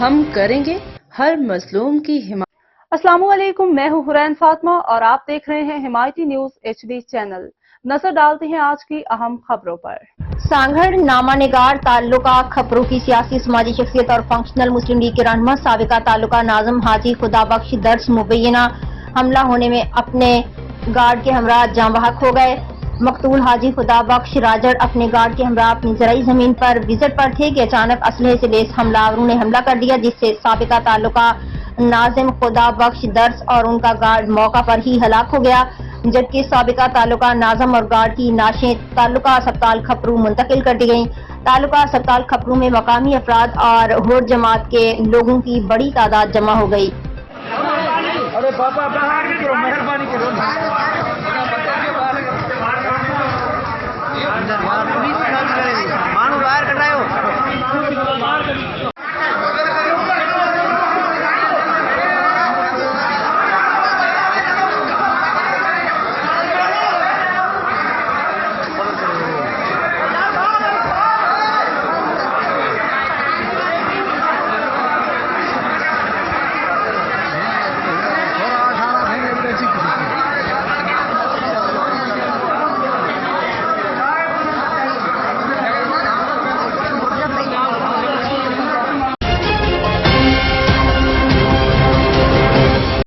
ہم کریں گے ہر مظلوم کی حمایت۔ السلام علیکم، میں ہوں حرین فاطمہ اور آپ دیکھ رہے ہیں حمایتی نیوز HD چینل۔ نظر ڈالتے ہیں آج کی اہم خبروں پر۔ سانگھڑ نامہ نگار تعلقہ کھپرو کی سیاسی سماجی شخصیت اور فنکشنل مسلم لیگ کے رہنما سابقہ تعلقہ ناظم حاجی خدا بخش درس مبینہ حملہ ہونے میں اپنے گارڈ کے ہمراہ جاں بحق ہو گئے۔ مقتول حاجی خدا بخش راجڑ اپنے گارڈ کے ہمراہ اپنی زرعی زمین پر وزٹ پر تھے کہ اچانک اسلحے سے لیس حملہ آوروں نے حملہ کر دیا، جس سے سابقہ تعلقہ ناظم خدا بخش درس اور ان کا گارڈ موقع پر ہی ہلاک ہو گیا، جبکہ سابقہ تعلقہ ناظم اور گارڈ کی نعشیں تعلقہ اسپتال کھپرو منتقل کر دی گئیں۔ تعلقہ اسپتال کھپرو میں مقامی افراد اور ہور جماعت کے لوگوں کی بڑی تعداد جمع ہو گئی۔